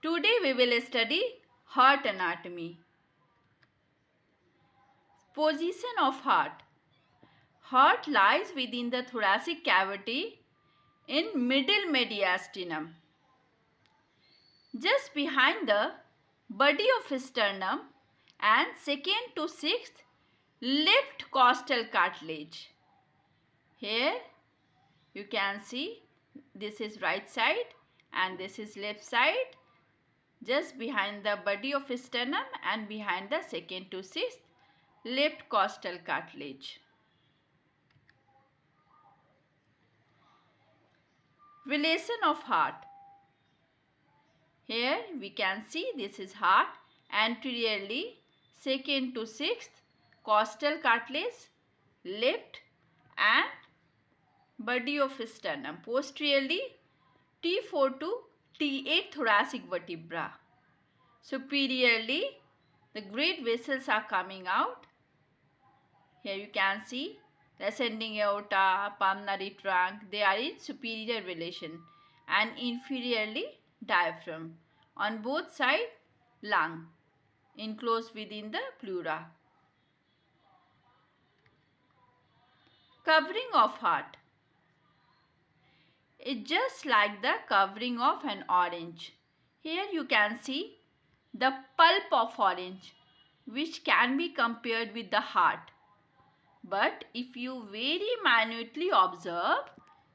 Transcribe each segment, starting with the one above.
Today we will study heart anatomy. Position of heart. Heart lies within the thoracic cavity in middle mediastinum. Just behind the body of sternum and second to sixth left costal cartilage. Here you can see this is right side and this is left side. Just behind the body of sternum and behind the second to sixth left costal cartilage. Relation of heart. Here we can see this is heart, anteriorly second to sixth costal cartilage left and body of sternum, posteriorly T4 to T8 thoracic vertebra. Superiorly the great vessels are coming out. Here you can see the ascending aorta, pulmonary trunk, they are in superior relation, and inferiorly diaphragm. On both sides lung enclosed within the pleura. Covering of heart. It's just like the covering of an orange. Here you can see the pulp of orange, which can be compared with the heart. But if you very minutely observe,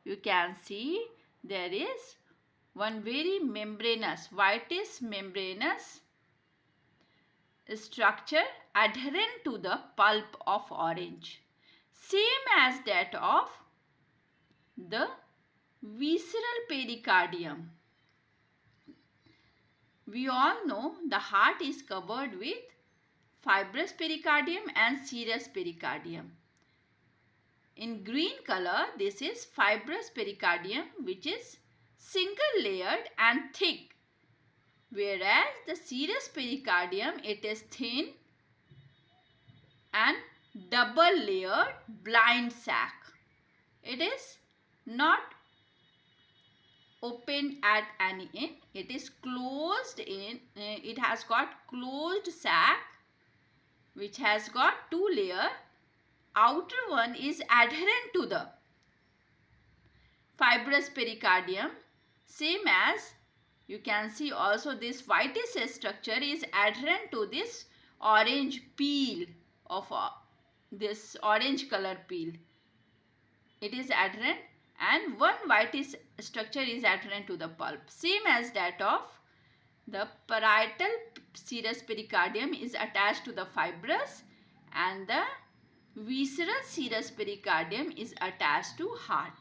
you can see there is one very membranous, whitish membranous structure adherent to the pulp of orange, same as that of the visceral pericardium. We all know the heart is covered with fibrous pericardium and serous pericardium. In green color, this is fibrous pericardium, which is single layered and thick, whereas the serous pericardium, it is thin and double layered blind sac. It is not open at any end, it is closed in, it has got closed sac which has got two layers. Outer one is adherent to the fibrous pericardium, same as you can see also this whitish structure is adherent to this orange peel of this orange color peel. It is adherent, and one whitish structure is adherent to the pulp, same as that of the parietal serous pericardium is attached to the fibrous, and the visceral serous pericardium is attached to heart.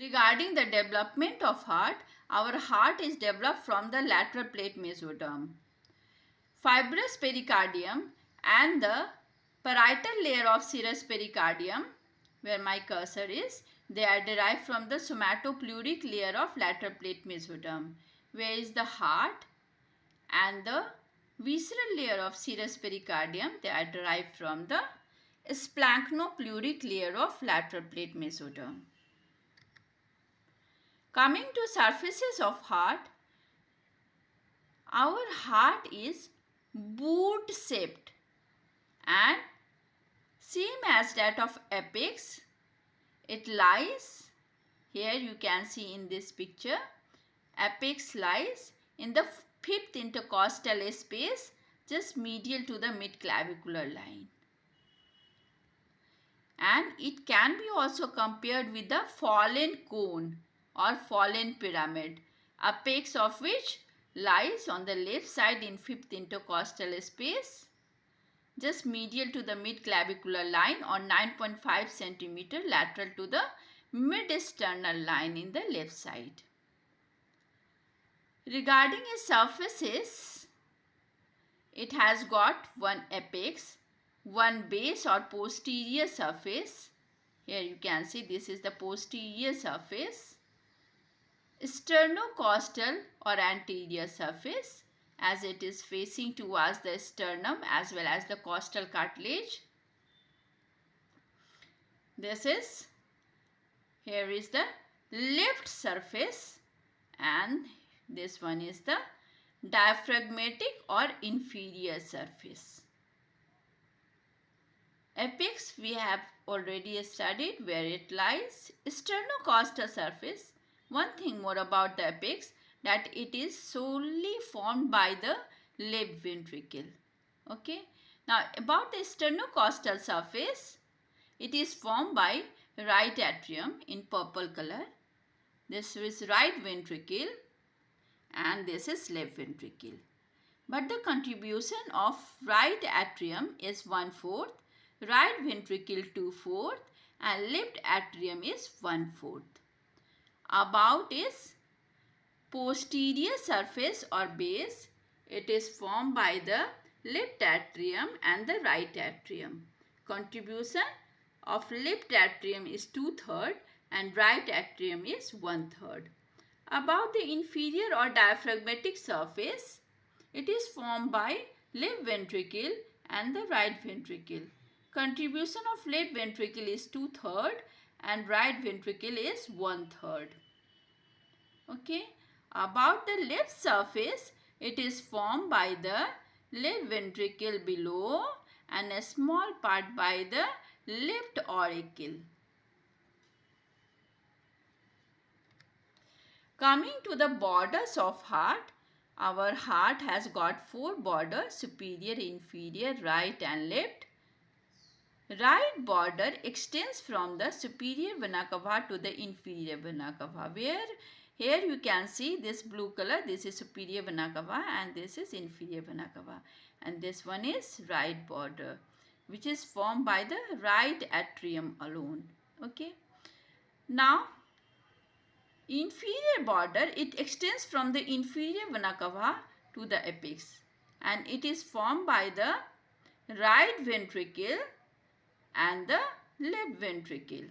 Regarding the development of heart, our heart is developed from the lateral plate mesoderm. Fibrous pericardium and the parietal layer of serous pericardium, where my cursor is, they are derived from the somatopleuric layer of lateral plate mesoderm, where is the heart, and the visceral layer of serous pericardium, they are derived from the splanchno-pleuric layer of lateral plate mesoderm. Coming to surfaces of heart, our heart is boot shaped and same as that of apex. It lies, here you can see in this picture, apex lies in the fifth intercostal space just medial to the midclavicular line. And it can be also compared with the fallen cone or fallen pyramid, apex of which lies on the left side in fifth intercostal space just medial to the midclavicular line or 9.5 cm lateral to the mid-sternal line in the left side. Regarding its surfaces, it has got one apex, one base or posterior surface. Here you can see this is the posterior surface, sternocostal or anterior surface, as it is facing towards the sternum as well as the costal cartilage. This is, here is the left surface, and this one is the diaphragmatic or inferior surface. Apex we have already studied where it lies. Sternocostal surface. One thing more about the apex, that it is solely formed by the left ventricle. Okay. Now about the sternocostal surface, it is formed by right atrium in purple color. This is right ventricle and this is left ventricle. But the contribution of right atrium is 1/4, right ventricle 2/4 and left atrium is 1/4. About is posterior surface or base. It is formed by the left atrium and the right atrium. Contribution of left atrium is 2/3 and right atrium is 1/3. About the inferior or diaphragmatic surface, it is formed by left ventricle and the right ventricle. Contribution of left ventricle is 2/3 and right ventricle is 1/3. Okay. About the left surface, it is formed by the left ventricle below and a small part by the left auricle. Coming to the borders of heart, our heart has got 4 borders: superior, inferior, right and left. Right border extends from the superior vena cava to the inferior vena cava, where here you can see this blue color, this is superior vena cava and this is inferior vena cava, and this one is right border, which is formed by the right atrium alone. Okay. Now inferior border, it extends from the inferior vena cava to the apex and it is formed by the right ventricle and the left ventricle.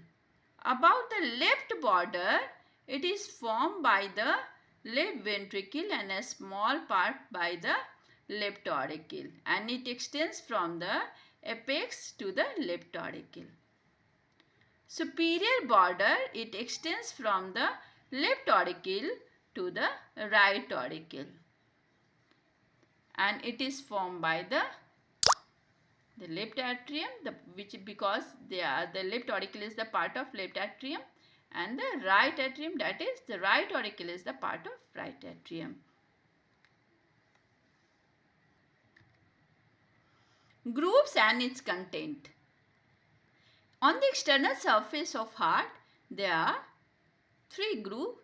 About the left border, it is formed by the left ventricle and a small part by the left auricle, and it extends from the apex to the left auricle. Superior border, it extends from the left auricle to the right auricle, and it is formed by the left atrium, because the left auricle is the part of left atrium, and the right atrium, that is the right auricle, is the part of right atrium. Grooves and its content. On the external surface of heart, there are 3 grooves,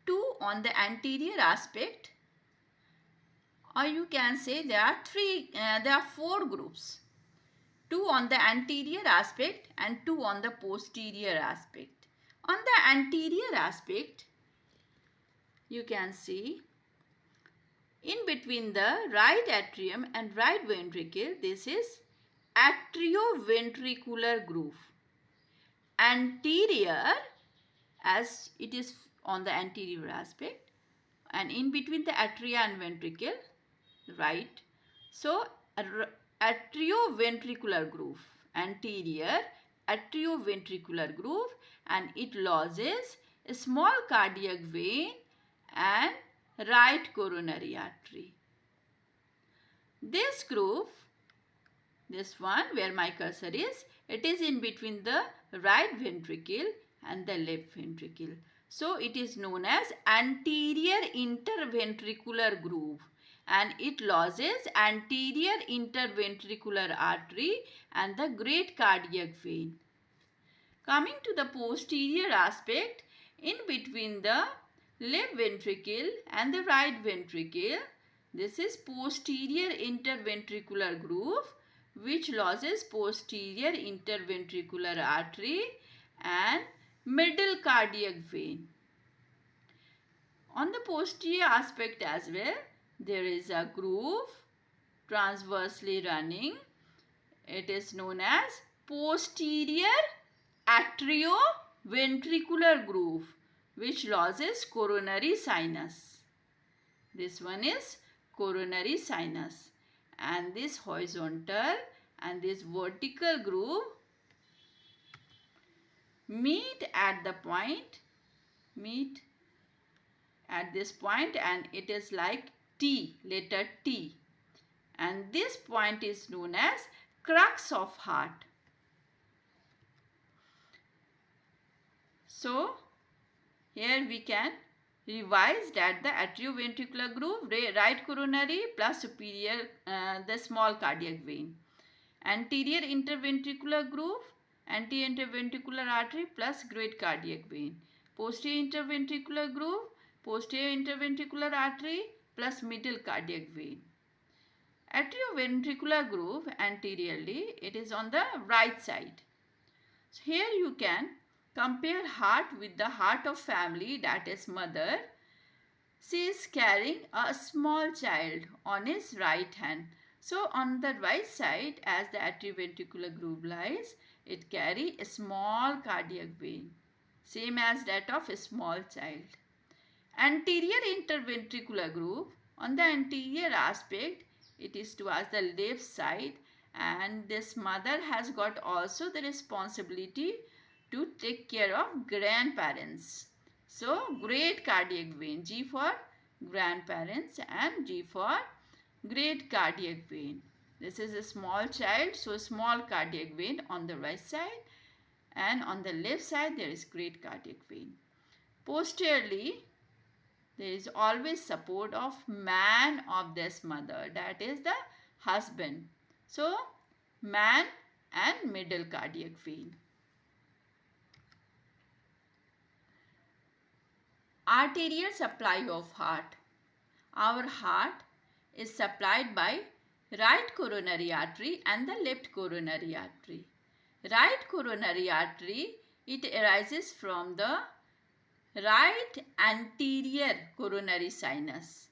2 on the anterior aspect, or you can say there are 4 grooves. 2 on the anterior aspect and 2 on the posterior aspect. On the anterior aspect, you can see in between the right atrium and right ventricle, this is atrioventricular groove. Anterior, as it is on the anterior aspect, and in between the atria and ventricle, right. So atrioventricular groove, anterior atrioventricular groove, and it lodges a small cardiac vein and right coronary artery. This groove, this one where my cursor is, it is in between the right ventricle and the left ventricle. So it is known as anterior interventricular groove, and it lodges anterior interventricular artery and the great cardiac vein. Coming to the posterior aspect, in between the left ventricle and the right ventricle, this is posterior interventricular groove, which lodges posterior interventricular artery and middle cardiac vein. On the posterior aspect as well, there is a groove transversely running. It is known as posterior atrioventricular groove, which lodges coronary sinus. This one is coronary sinus, and this horizontal and this vertical groove meet at the point, at this point, and it is like T, letter T. And this point is known as crux of heart. So, here we can revise that the atrioventricular groove, right coronary plus superior, the small cardiac vein. Anterior interventricular groove, anti-interventricular artery plus great cardiac vein. Posterior interventricular groove, posterior interventricular artery plus middle cardiac vein. Atrioventricular groove anteriorly, it is on the right side. So here you can compare heart with the heart of family, that is mother. She is carrying a small child on his right hand. So on the right side, as the atrioventricular groove lies, it carries a small cardiac vein, same as that of a small child. Anterior interventricular groove, on the anterior aspect, it is towards the left side, and this mother has got also the responsibility to take care of grandparents. So, great cardiac vein, G for grandparents and G for great cardiac vein. This is a small child, so small cardiac vein on the right side, and on the left side there is great cardiac vein. Posteriorly, there is always support of man of this mother, that is the husband. So, man and middle cardiac vein. Arterial supply of heart. Our heart is supplied by right coronary artery and the left coronary artery. Right coronary artery, it arises from the right anterior coronary sinus.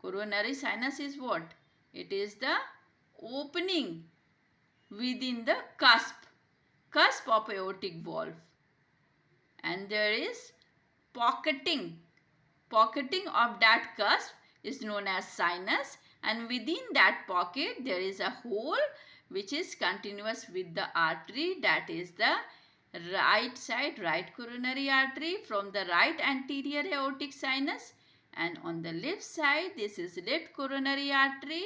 Coronary sinus is what? It is the opening within the cusp of aortic valve. And there is pocketing of that cusp is known as sinus, and within that pocket there is a hole which is continuous with the artery, that is the right side, right coronary artery from the right anterior aortic sinus, and on the left side this is left coronary artery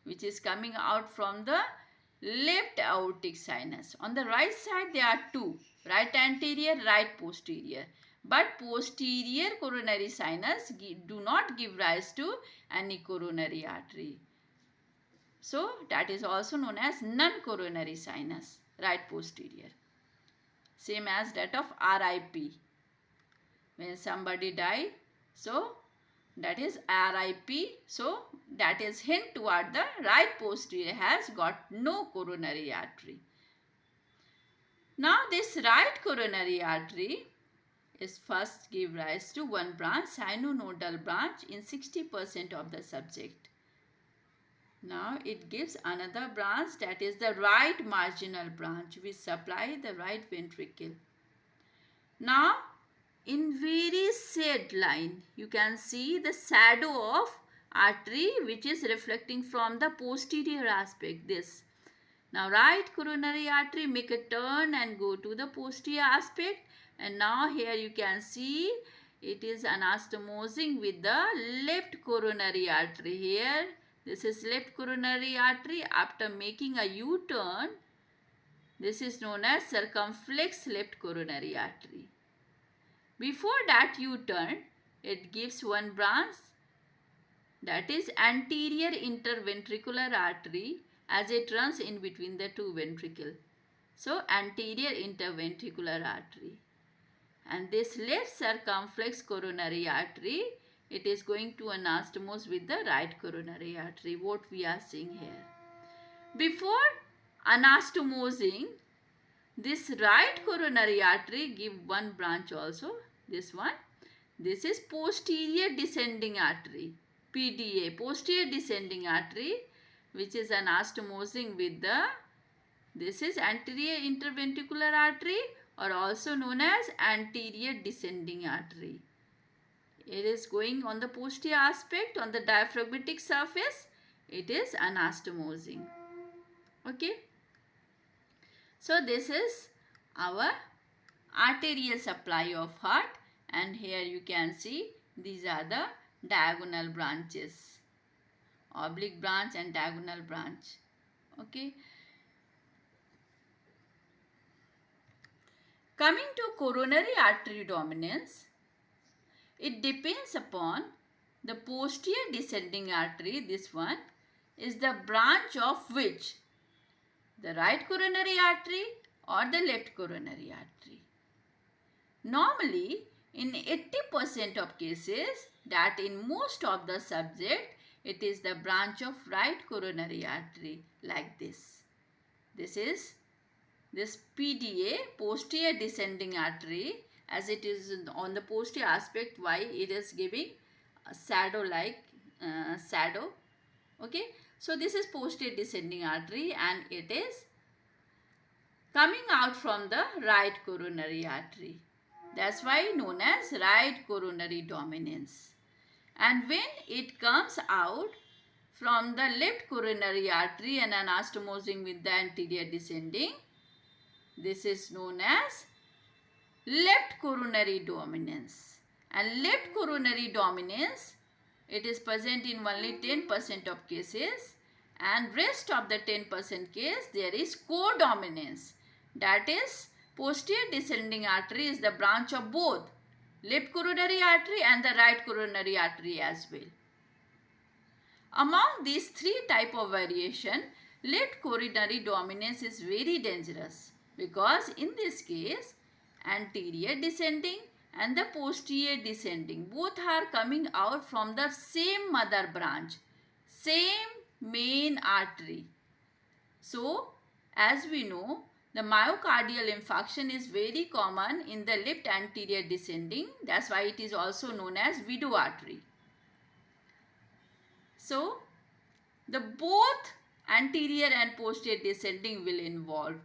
which is coming out from the left aortic sinus. On the right side there are two, right anterior, right posterior. But posterior coronary sinus do not give rise to any coronary artery. So that is also known as non-coronary sinus, right posterior. Same as that of RIP. When somebody die, so that is RIP. So that is hint toward the right posterior has got no coronary artery. Now this right coronary artery is first give rise to one branch, sinonodal branch in 60% of the subject. Now it gives another branch, that is the right marginal branch which supply the right ventricle. Now in very shade line you can see the shadow of artery which is reflecting from the posterior aspect, this. Now right coronary artery make a turn and go to the posterior aspect, and now here you can see it is anastomosing with the left coronary artery. Here this is left coronary artery. After making a U-turn, this is known as circumflex left coronary artery. Before that U-turn, it gives one branch, that is anterior interventricular artery, as it runs in between the two ventricles. So anterior interventricular artery. And this left circumflex coronary artery, it is going to anastomose with the right coronary artery, what we are seeing here. Before anastomosing, this right coronary artery give one branch also, this one. This is posterior descending artery, PDA, posterior descending artery, which is anastomosing with the, this is anterior interventricular artery, or also known as anterior descending artery. It is going on the posterior aspect, on the diaphragmatic surface, it is anastomosing. Okay. So this is our arterial supply of heart, and here you can see These are the diagonal branches, oblique branch and diagonal branch. Okay. Coming to coronary artery dominance, it depends upon the posterior descending artery. This one is the branch of which? The right coronary artery or the left coronary artery. Normally, in 80% of cases, that in most of the subject, it is the branch of right coronary artery like this. This is this PDA, posterior descending artery, as it is on the posterior aspect, why it is giving a shadow like shadow. Okay, so this is posterior descending artery and it is coming out from the right coronary artery. That's why known as right coronary dominance. And when it comes out from the left coronary artery and anastomosing with the anterior descending, this is known as left coronary dominance. And left coronary dominance, it is present in only 10% of cases, and rest of the 10% case there is codominance. That is, posterior descending artery is the branch of both left coronary artery and the right coronary artery as well. Among these three type of variation, left coronary dominance is very dangerous because in this case anterior descending and the posterior descending both are coming out from the same mother branch, same main artery. So as we know, the myocardial infarction is very common in the left anterior descending. That's why it is also known as widow artery. So the both anterior and posterior descending will involve.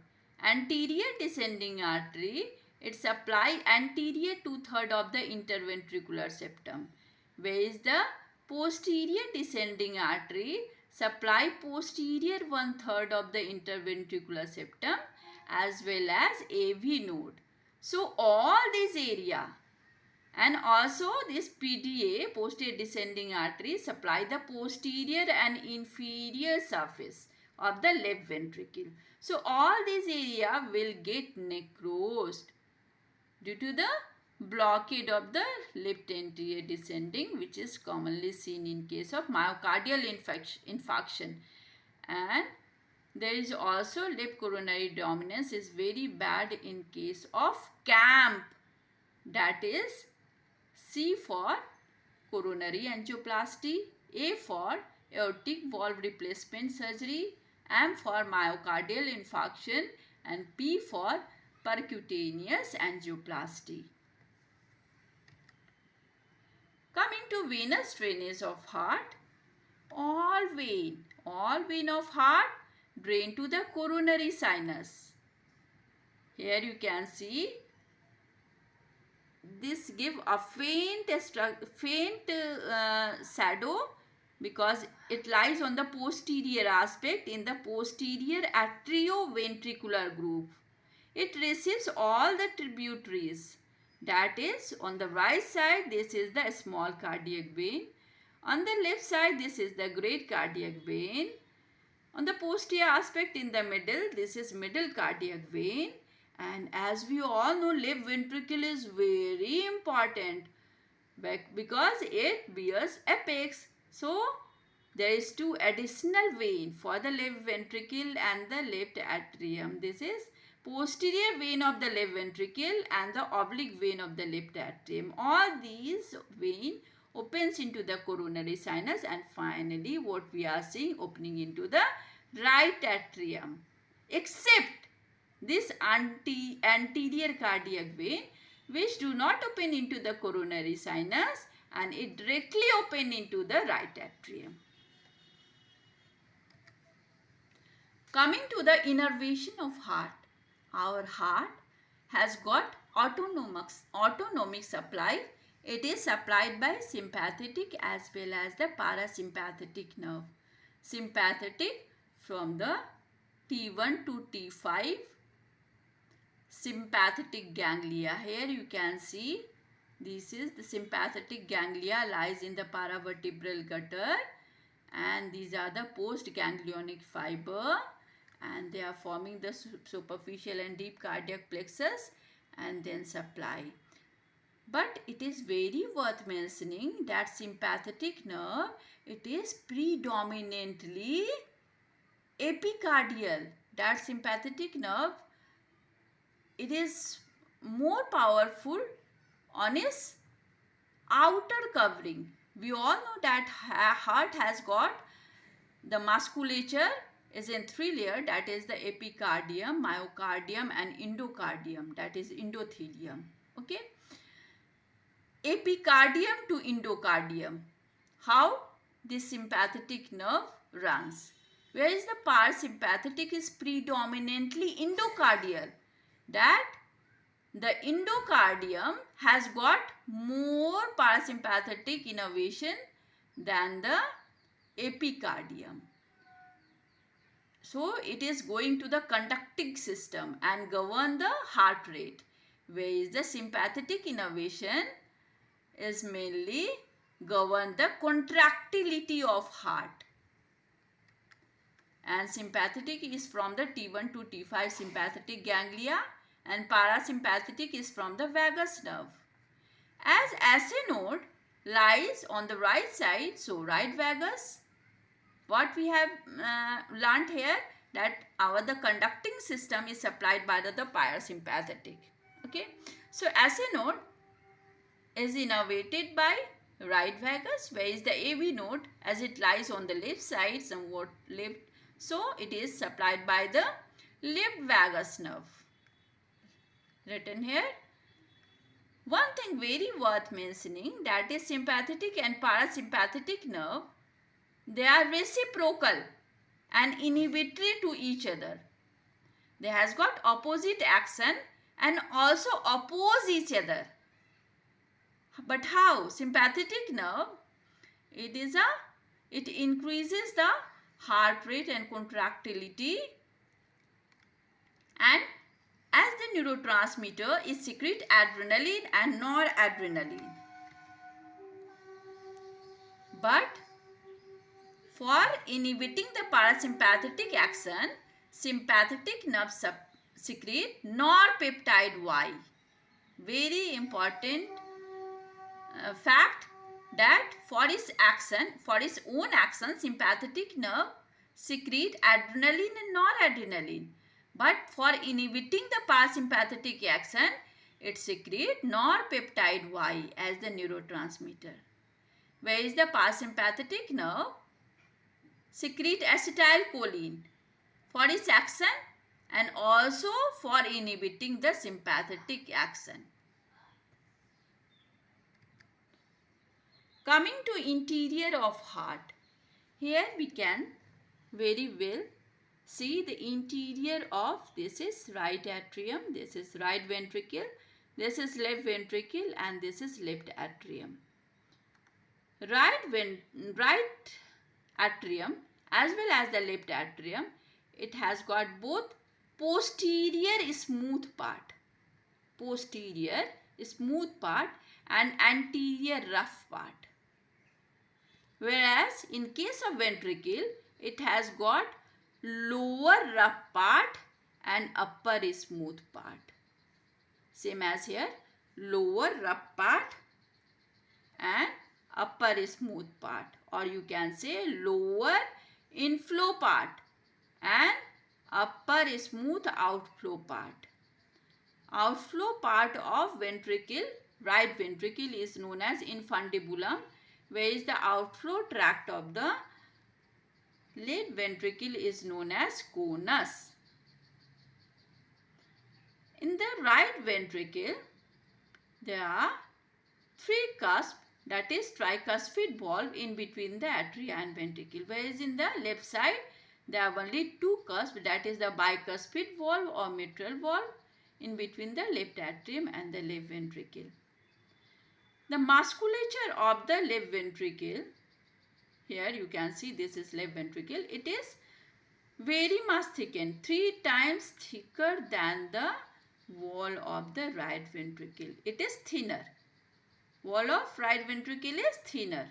Anterior descending artery, it supply anterior 2/3 of the interventricular septum, whereas the posterior descending artery supply posterior 1/3 of the interventricular septum as well as AV node. So all this area and also this PDA, posterior descending artery, supply the posterior and inferior surface of the left ventricle. So all this area will get necrosed due to the blockade of the left anterior descending, which is commonly seen in case of myocardial infarction. And there is also left coronary dominance is very bad in case of CAMP, that is C for coronary angioplasty, A for aortic valve replacement surgery, M for myocardial infarction, and P for percutaneous angioplasty. Coming to venous drainage of heart, all vein of heart drain to the coronary sinus. Here you can see this give a faint shadow because it lies on the posterior aspect in the posterior atrioventricular groove. It receives all the tributaries. That is, on the right side, this is the small cardiac vein. On the left side, this is the great cardiac vein. On the posterior aspect in the middle, this is middle cardiac vein. And as we all know, left ventricle is very important because it bears apex. So there is two additional vein for the left ventricle and the left atrium. This is posterior vein of the left ventricle and the oblique vein of the left atrium. All these vein opens into the coronary sinus, and finally what we are seeing opening into the right atrium, except this anterior cardiac vein, which do not open into the coronary sinus and it directly open into the right atrium. Coming to the innervation of heart, our heart has got autonomic supply. It is supplied by sympathetic as well as the parasympathetic nerve. Sympathetic from the T1 to T5 sympathetic ganglia. Here you can see This is the sympathetic ganglia lies in the paravertebral gutter, and these are the postganglionic fiber, and they are forming the superficial and deep cardiac plexus and then supply. But it is very worth mentioning that sympathetic nerve, it is predominantly epicardial. That sympathetic nerve, it is more powerful on its outer covering. We all know that heart has got the musculature is in three layers, that is the epicardium, myocardium and endocardium, that is endothelium. Okay. Epicardium to endocardium. How this sympathetic nerve runs. Whereas the parasympathetic is predominantly endocardial. That the endocardium has got more parasympathetic innervation than the epicardium. So it is going to the conducting system and govern the heart rate, whereas the sympathetic innervation is mainly govern the contractility of heart. And sympathetic is from the T1 to T5 sympathetic ganglia, and parasympathetic is from the vagus nerve. As SA node lies on the right side, so right vagus, what we have learnt here, that the conducting system is supplied by the parasympathetic. Okay, so SA node is innervated by right vagus, whereas the AV node, as it lies on the left side, somewhat left, so it is supplied by the left vagus nerve. Written here. One thing very worth mentioning, that is sympathetic and parasympathetic nerve, they are reciprocal and inhibitory to each other. They has got opposite action and also oppose each other. But how? Sympathetic nerve, it increases the heart rate and contractility, and as the neurotransmitter, it secretes adrenaline and noradrenaline. But for inhibiting the parasympathetic action, sympathetic nerve secrete norpeptide Y. Very important fact, that for its own action, sympathetic nerve secrete adrenaline and noradrenaline. But for inhibiting the parasympathetic action, it secrete norpeptide Y as the neurotransmitter. Whereas the parasympathetic nerve secrete acetylcholine for its action and also for inhibiting the sympathetic action. Coming to interior of heart, here we can very well see the interior of, this is right atrium, this is right ventricle, this is left ventricle, and this is left atrium. Right atrium as well as the left atrium, it has got both posterior smooth part and anterior rough part. Whereas in case of ventricle, it has got lower rough part and upper smooth part. Same as here, lower rough part and upper smooth part, or you can say lower inflow part and upper smooth outflow part. Outflow part of ventricle, right ventricle, is known as infundibulum, whereas the outflow tract of the left ventricle is known as conus. In the right ventricle, there are three cusps, that is tricuspid valve in between the atria and ventricle, whereas in the left side, there are only two cusps, that is the bicuspid valve or mitral valve in between the left atrium and the left ventricle. The musculature of the left ventricle, here you can see this is left ventricle, it is very much thickened, 3 times thicker than the wall of the right ventricle. It is thinner. Wall of right ventricle is thinner,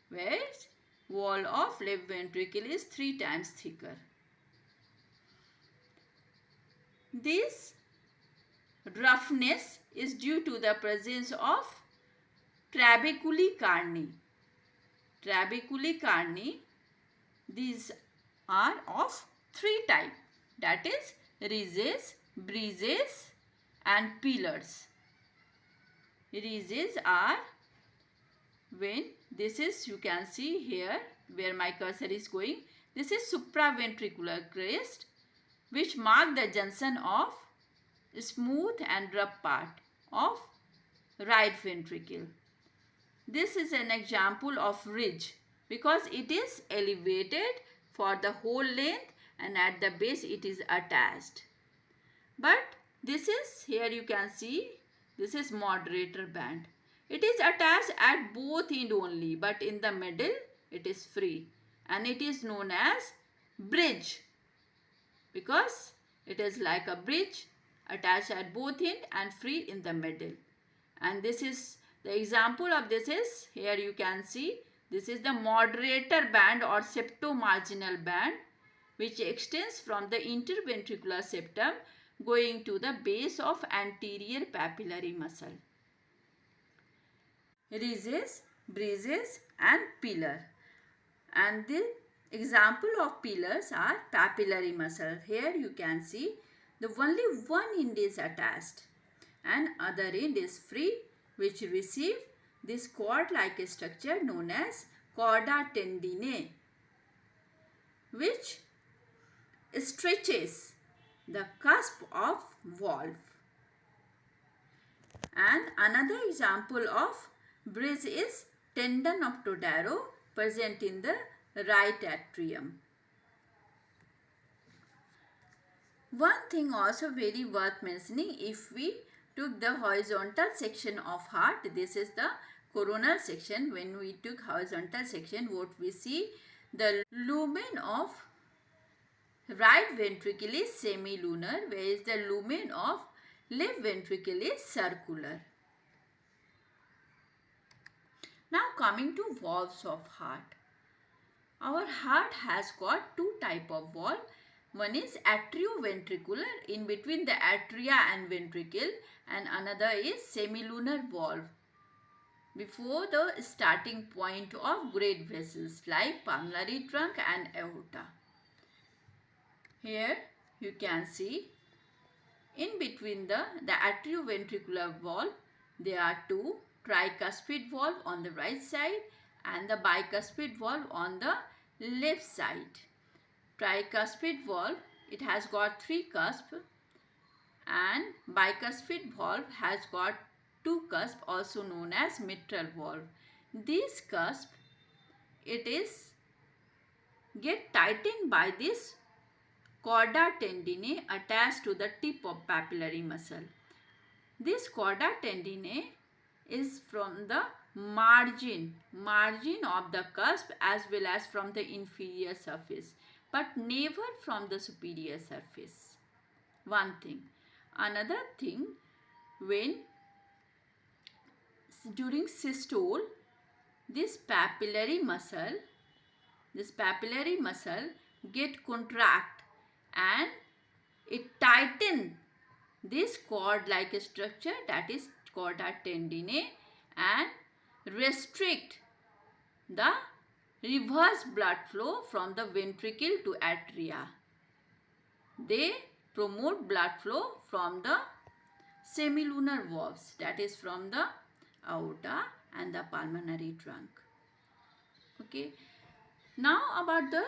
whereas wall of left ventricle is 3 times thicker. This roughness is due to the presence of trabeculae carni. Trabeculae carni, these are of 3 types, that is rheses, breezes and pillars. Rheses are, when this is, you can see here where my cursor is going, this is supraventricular crest which mark the junction of smooth and rough part of right ventricle. This is an example of ridge because it is elevated for the whole length and at the base it is attached. But this is, here you can see, this is moderator band. It is attached at both end only, but in the middle it is free, and it is known as bridge because it is like a bridge attached at both end and free in the middle. And this is the example of this is, here you can see, this is the moderator band or septomarginal band which extends from the interventricular septum going to the base of anterior papillary muscle. Rheses, breezes and pillar. And the example of pillars are papillary muscle. Here you can see the only one end is attached and other end is free, which receive this cord-like structure known as chorda tendinae, which stretches the cusp of valve. And another example of bridge is tendon of Todaro present in the right atrium. One thing also very worth mentioning, if we took the horizontal section of heart, this is the coronal section. When we took horizontal section, what we see, the lumen of right ventricle is semilunar, whereas the lumen of left ventricle is circular. Now coming to valves of heart. Our heart has got two type of valve. One is atrioventricular, in between the atria and ventricle, and another is semilunar valve before the starting point of great vessels like pulmonary trunk and aorta. Here you can see in between the atrioventricular valve there are two tricuspid valve on the right side and the bicuspid valve on the left side. Tricuspid valve, it has got 3 cusps, and bicuspid valve has got 2 cusps, also known as mitral valve. These cusps, it is get tightened by this chorda tendinae attached to the tip of papillary muscle. This chorda tendinae is from the margin of the cusp as well as from the inferior surface, but never from the superior surface. One thing. Another thing, when during systole, this papillary muscle get contract and it tighten this cord-like structure, that is chorda tendinae, and restrict the reverse blood flow from the ventricle to atria. They promote blood flow from the semilunar valves, that is from the aorta and the pulmonary trunk. Okay. Now about the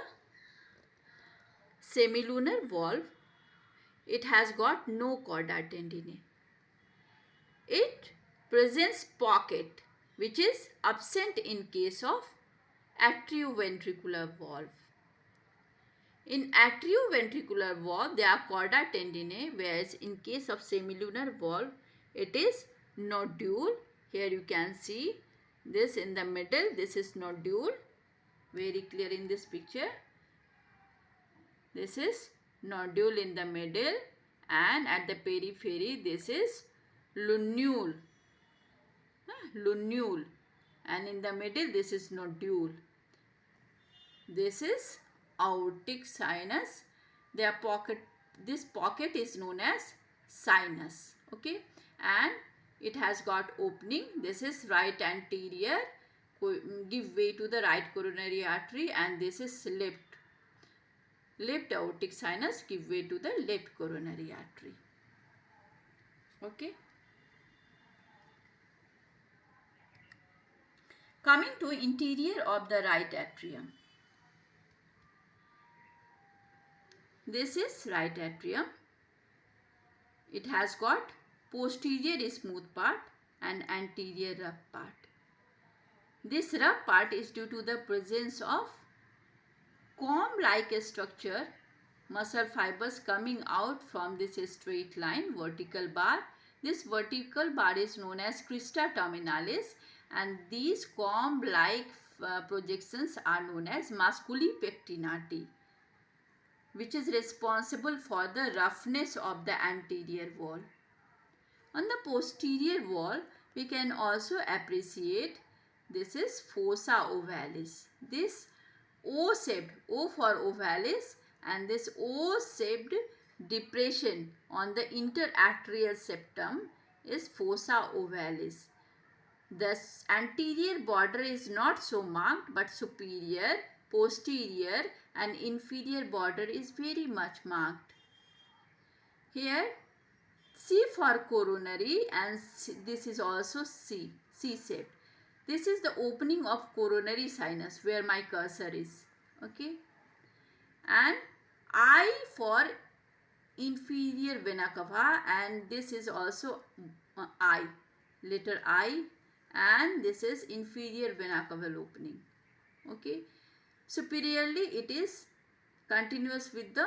semilunar valve, it has got no chorda tendinae. It presents pocket which is absent in case of atrioventricular valve. In atrioventricular valve, there are chorda tendinae, whereas in case of semilunar valve, it is nodule. Here you can see this in the middle. This is nodule, very clear in this picture. This is nodule in the middle, and at the periphery, this is lunule. lunule, and in the middle this is nodule. This is aortic sinus. Their pocket, this pocket is known as sinus. Okay, and it has got opening. This is right anterior, give way to the right coronary artery, and this is left aortic sinus, give way to the left coronary artery. Okay. Coming to interior of the right atrium. This is right atrium. It has got posterior smooth part and anterior rough part. This rough part is due to the presence of comb-like structure, muscle fibers coming out from this straight line, vertical bar. This vertical bar is known as crista terminalis, and these comb-like projections are known as musculi pectinati, which is responsible for the roughness of the anterior wall. On the posterior wall, we can also appreciate this is fossa ovalis. This O-shaped, O for ovalis, and this O-shaped depression on the interarterial septum is fossa ovalis. The anterior border is not so marked, but superior, posterior and inferior border is very much marked. Here C for coronary, and this is also C-shaped. This is the opening of coronary sinus where my cursor is. Okay. And I for inferior vena cava, and this is also I, letter I, and this is inferior vena caval opening. Okay. Superiorly it is continuous with the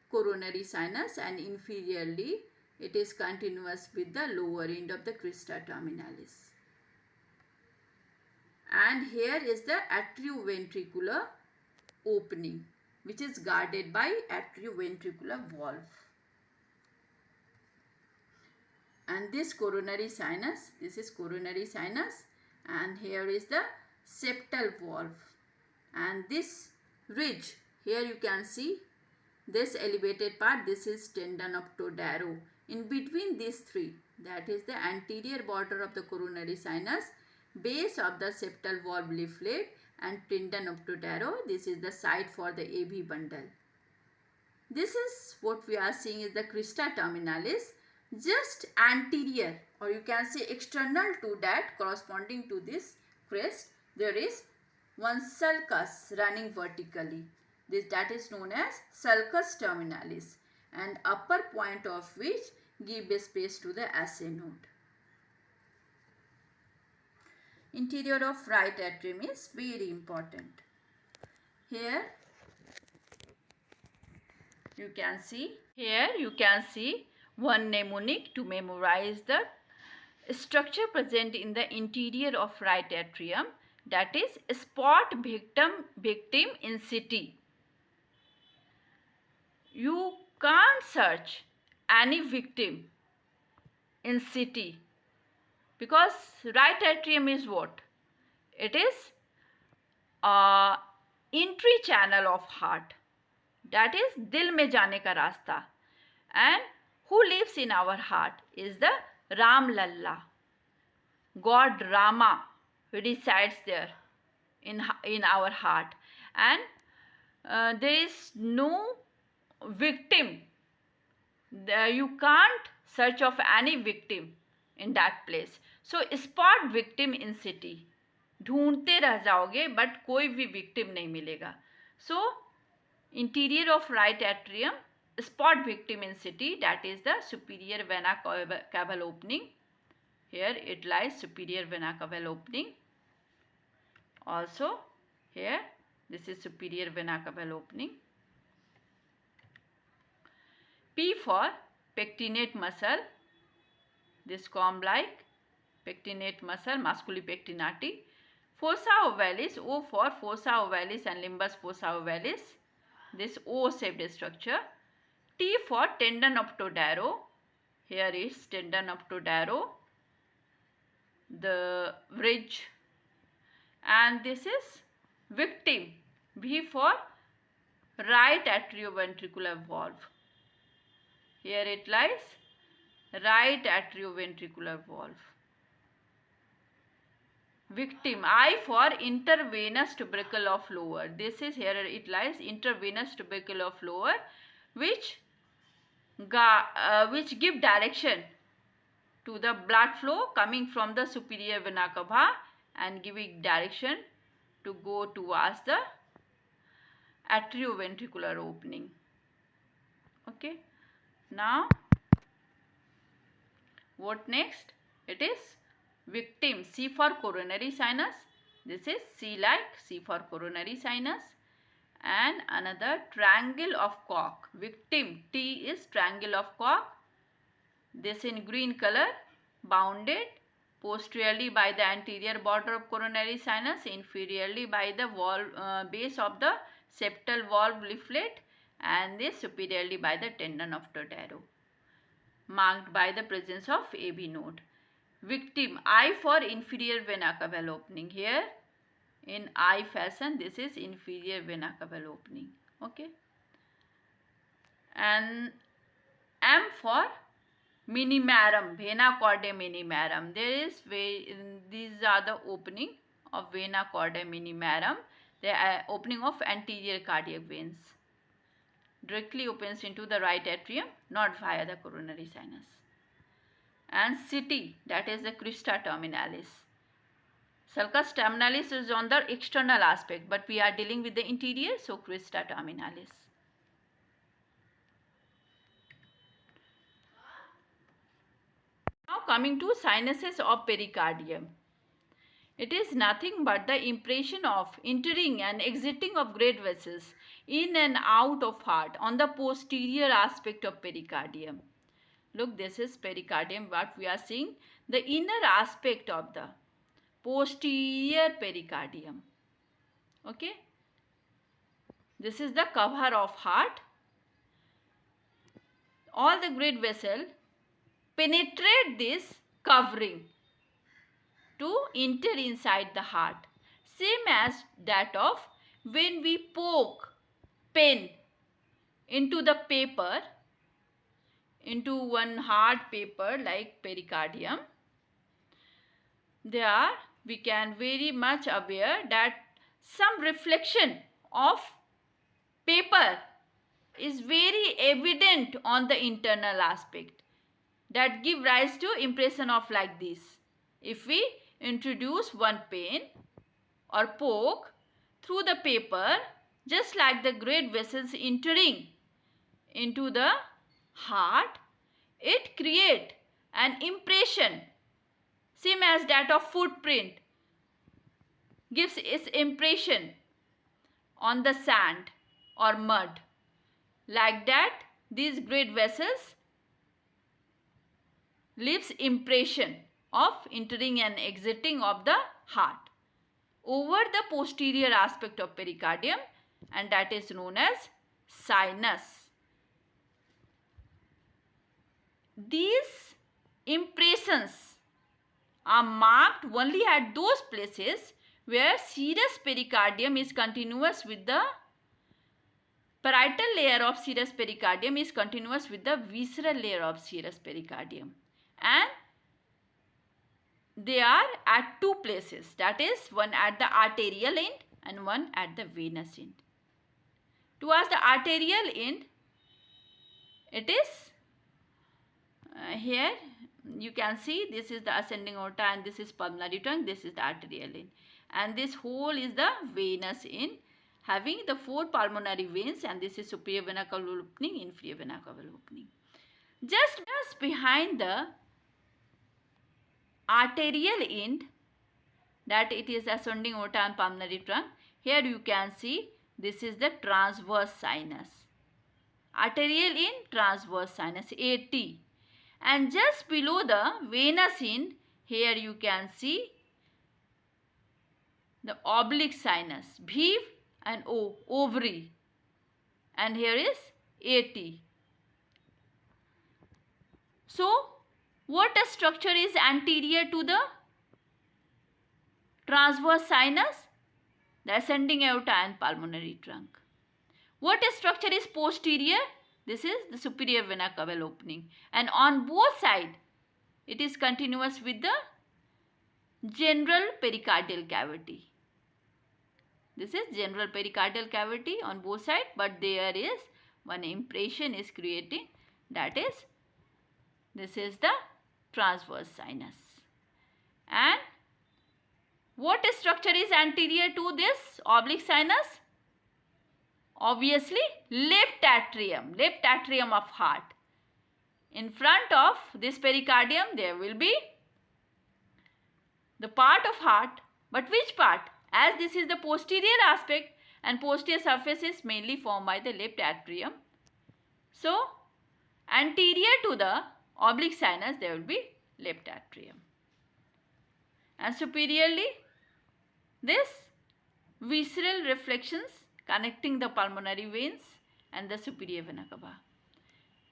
coronary sinus, and inferiorly it is continuous with the lower end of the crista terminalis. And here is the atrioventricular opening, which is guarded by atrioventricular valve. And this coronary sinus, this is coronary sinus, and here is the septal valve. And this ridge, here you can see this elevated part, this is tendon of Todaro. In between these three, that is the anterior border of the coronary sinus, base of the septal valve leaflet, and tendon of Todaro, this is the site for the AV bundle. This is what we are seeing is the crista terminalis. Just anterior, or you can say external to that, corresponding to this crest, there is one sulcus running vertically. That is known as sulcus terminalis, and upper point of which give space to the assay node. Interior of right atrium is very important. Here you can see one mnemonic to memorize the structure present in the interior of right atrium, that is spot victim in CT. You can't search any victim in CT because right atrium is what? It is entry channel of heart, that is dil mein jaane ka rasta. And who lives in our heart is the Ram Lalla. God Rama resides there in our heart, and there is no victim. You can't search of any victim in that place. So spot victim in CT. ढूंढते रह जाओगे but कोई भी victim नहीं मिलेगा. So interior of right atrium, spot victim in CT, that is the superior vena caval opening. Here it lies, superior vena caval opening. Also here this is superior vena caval opening. P for pectinate muscle, this comb-like pectinate muscle, musculi pectinati. Fossa ovalis, O for fossa ovalis and limbus fossa ovalis, this O-shaped structure. T for tendon of Todaro, here is tendon of Todaro. the bridge, and this is victim, V for right atrioventricular valve. Here it lies, right atrioventricular valve. Victim, I for intravenous tubercle of lower. This is, here it lies, intravenous tubercle of lower, which give direction to the blood flow coming from the superior vena cava and giving direction to go towards the atrioventricular opening. Okay, now what next? It is victim, C for coronary sinus. This is C like C for coronary sinus. And another triangle of Koch. Victim, T is triangle of Koch. This in green color, bounded posteriorly by the anterior border of coronary sinus, inferiorly by the base of the septal valve leaflet, and this superiorly by the tendon of Totaro, marked by the presence of AV node. Victim, I for inferior vena cava opening. Here in I fashion, this is inferior vena cava opening. Okay, and M for minimarum, vena caudae minimarum. These are the opening of vena caudae minimarum. They are opening of anterior cardiac veins. Directly opens into the right atrium, not via the coronary sinus. And CT, that is the crista terminalis. Sulcus terminalis is on the external aspect, but we are dealing with the interior, so crista terminalis. Now coming to sinuses of pericardium. It is nothing but the impression of entering and exiting of great vessels in and out of heart on the posterior aspect of pericardium. Look, this is pericardium, what we are seeing, the inner aspect of the posterior pericardium. Okay, this is the cover of heart. All the great vessel penetrate this covering to enter inside the heart, same as that of when we poke pen into the paper, into one hard paper like pericardium. There we can very much aware that some reflection of paper is very evident on the internal aspect, that give rise to impression of like this. If we introduce one pen or poke through the paper, just like the great vessels entering into the heart, it create an impression same as that of footprint, gives its impression on the sand or mud. Like that, these great vessels leaves impression of entering and exiting of the heart over the posterior aspect of pericardium, and that is known as sinus. These impressions are marked only at those places where serous pericardium is continuous with the parietal layer of serous pericardium is continuous with the visceral layer of serous pericardium, and they are at two places, that is one at the arterial end and one at the venous end. Towards the arterial end, it is here you can see this is the ascending aorta and this is pulmonary trunk, this is the arterial end, and this whole is the venous end having the four pulmonary veins, and this is superior vena cava opening, inferior vena cava opening. Just behind the arterial end, that it is ascending aorta and pulmonary trunk, here you can see this is the transverse sinus. Arterial end, transverse sinus, AT. And just below the venous end, here you can see the oblique sinus, V and O, ovary, and here is AT. So, what structure is anterior to the transverse sinus, the ascending aorta and pulmonary trunk. What structure is posterior? This is the superior vena cava opening, and on both sides it is continuous with the general pericardial cavity. This is general pericardial cavity on both sides, but there is one impression is creating, that is, this is the transverse sinus. And what structure is anterior to this oblique sinus? Obviously left atrium of heart. In front of this pericardium there will be the part of heart, but which part? As this is the posterior aspect and posterior surface is mainly formed by the left atrium. So anterior to the oblique sinus there will be left atrium. And superiorly this visceral reflections connecting the pulmonary veins and the superior vena cava.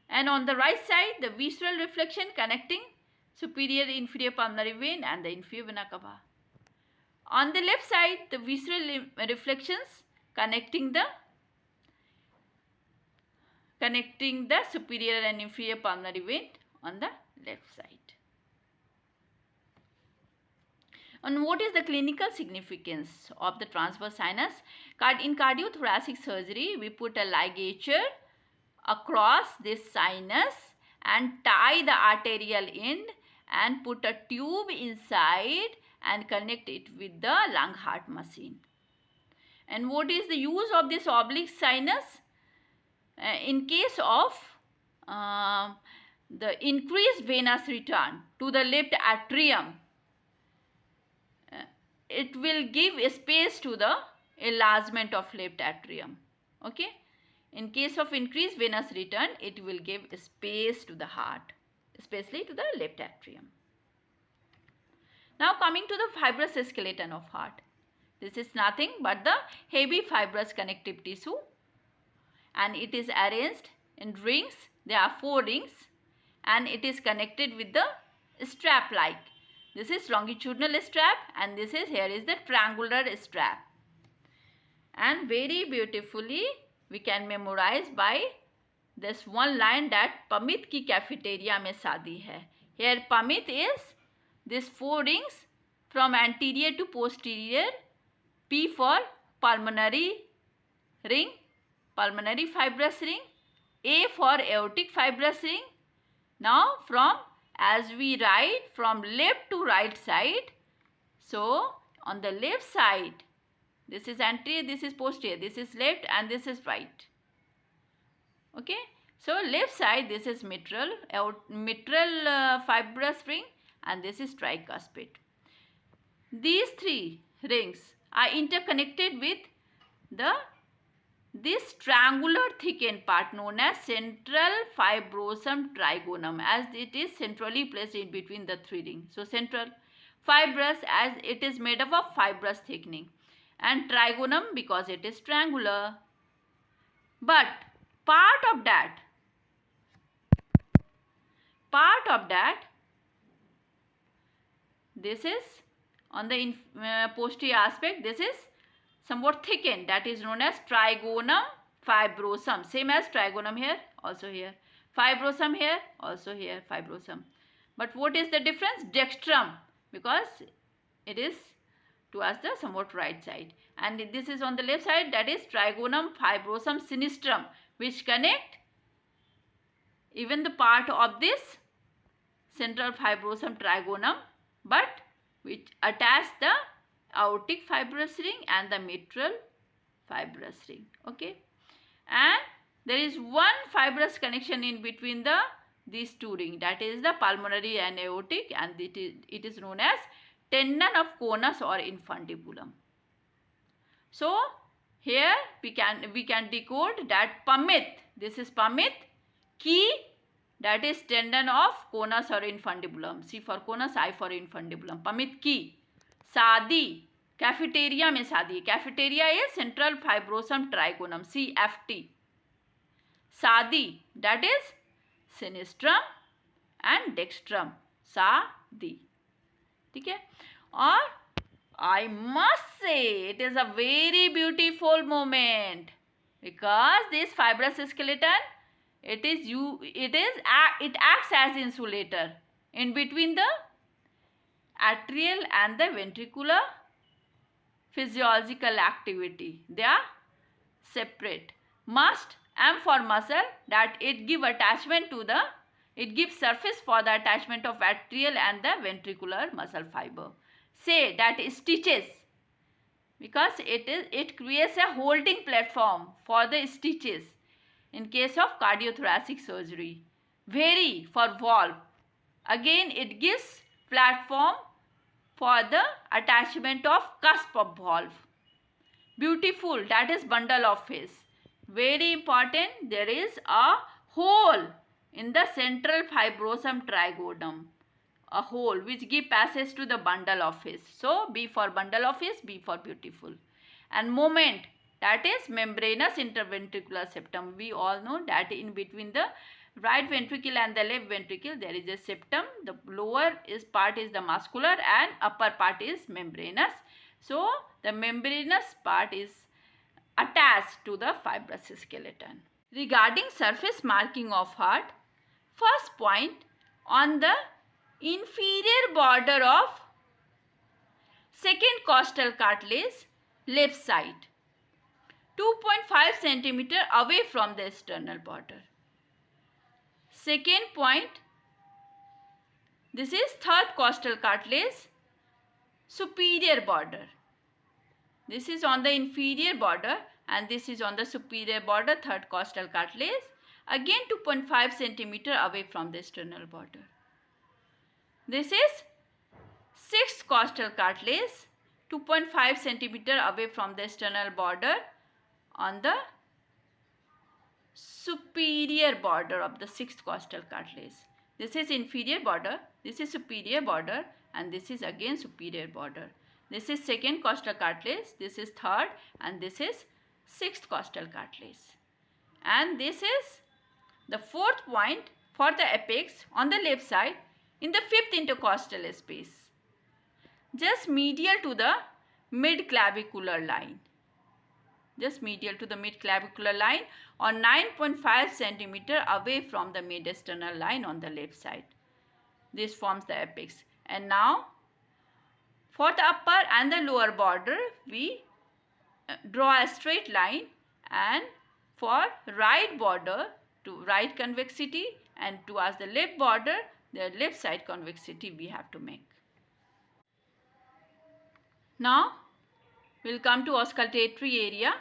And on the right side the visceral reflection connecting superior inferior pulmonary vein and the inferior vena cava. On the left side the visceral reflections connecting the superior and inferior pulmonary vein on the left side. And what is the clinical significance of the transverse sinus? In cardiothoracic surgery, we put a ligature across this sinus and tie the arterial end and put a tube inside and connect it with the lung heart machine. And what is the use of this oblique sinus? In case of the increased venous return to the left atrium, it will give a space to the enlargement of left atrium. Okay. In case of increased venous return, it will give a space to the heart, especially to the left atrium. Now coming to the fibrous skeleton of heart. This is nothing but the heavy fibrous connective tissue, and it is arranged in rings. There are 4 rings and it is connected with the strap like. This is longitudinal strap and this is, here is the triangular strap. And very beautifully we can memorize by this one line that Pamit ki cafeteria mein shaadi hai. Here Pamit is this 4 rings from anterior to posterior. P for pulmonary ring, pulmonary fibrous ring. A for aortic fibrous ring. Now from, as we write from left to right side, so on the left side this is anterior, this is posterior, this is left and this is right. Okay, so left side this is mitral fibrous ring and this is tricuspid. These 3 rings are interconnected with this triangular thickened part known as central fibrosum trigonum, as it is centrally placed in between the 3 rings. So central fibrous, as it is made up of fibrous thickening, and trigonum because it is triangular. But part of that this is on the posterior aspect, this is somewhat thickened, that is known as trigonum fibrosum. Same as trigonum here, also here. Fibrosum here, also here fibrosum. But what is the difference? Dextrum, because it is towards the somewhat right side. And this is on the left side, that is trigonum fibrosum sinistrum, which connect even the part of this central fibrosum trigonum, but which attach the aortic fibrous ring and the mitral fibrous ring. Okay, and there is one fibrous connection in between these 2 rings, that is the pulmonary and aortic, and it is known as tendon of conus or infundibulum. So here we can decode that Pamit, this is Pamit, ki, that is tendon of conus or infundibulum. C for conus, I for infundibulum. Pamit ki शादी, cafeteria में शादी. Cafeteria is central fibrosum trigonum, CFT. शादी, that is sinistrum and dextrum, शादी. ठीक है. और I must say it is a very beautiful moment, because this fibrous skeleton, it acts as insulator in between the atrial and the ventricular physiological activity. They are separate. Must, M for muscle, that it gives surface for the attachment of atrial and the ventricular muscle fiber. Say that stitches, because it creates a holding platform for the stitches in case of cardiothoracic surgery. Vary for valve. Again, it gives platform for the attachment of cusp of valve. Beautiful, that is bundle of his. Very important, there is a hole in the central fibrosum trigodum. A hole which give passage to the bundle of his. So, B for bundle of his, B for beautiful. And moment, that is membranous interventricular septum. We all know that in between the right ventricle and the left ventricle there is a septum. The lower part is the muscular and upper part is membranous. So, the membranous part is attached to the fibrous skeleton. Regarding surface marking of heart, first point, on the inferior border of second costal cartilage, left side, 2.5 centimeter away from the external border. Second point, this is third costal cartilage, superior border. This is on the inferior border and this is on the superior border, third costal cartilage. Again 2.5 centimeter away from the external border. This is sixth costal cartilage, 2.5 centimeter away from the external border on the superior border of the sixth costal cartilage. This is inferior border, this is superior border and this is again superior border. This is second costal cartilage, this is third and this is sixth costal cartilage. And this is the fourth point for the apex on the left side in the fifth intercostal space, just medial to the mid-clavicular line. Just medial to the mid-clavicular line or 9.5 centimeter away from the mid-external line on the left side. This forms the apex. And now, for the upper and the lower border, we draw a straight line, and for right border to right convexity and towards the left border, the left side convexity we have to make. Now, we will come to auscultatory area.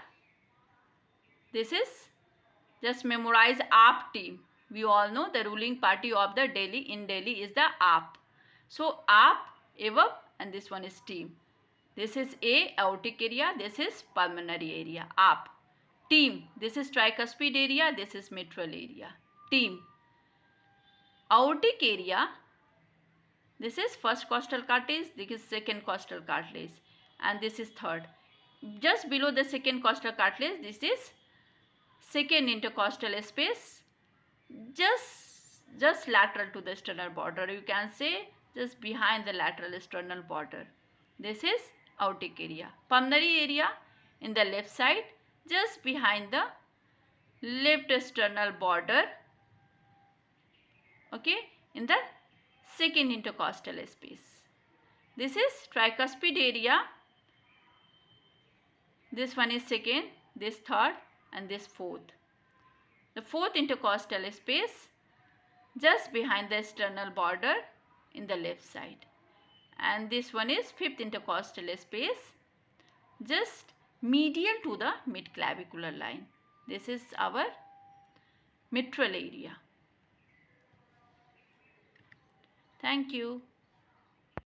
This is, just memorize AAP team. We all know the ruling party of the Delhi is the AAP. So, AAP, AVAP, and this one is team. This is A, aortic area, this is pulmonary area, AAP. Team, this is tricuspid area, this is mitral area. Team. Aortic area, this is first costal cartilage, this is second costal cartilage, and this is third. Just below the second costal cartilage, this is second intercostal space, just lateral to the external border. You can say just behind the lateral external border. This is aortic area. Pulmonary area in the left side, just behind the left external border, okay, in the second intercostal space. This is tricuspid area. This one is second, this third and this fourth. The fourth intercostal space just behind the external border in the left side. And this one is fifth intercostal space just medial to the mid-clavicular line. This is our mitral area. Thank you.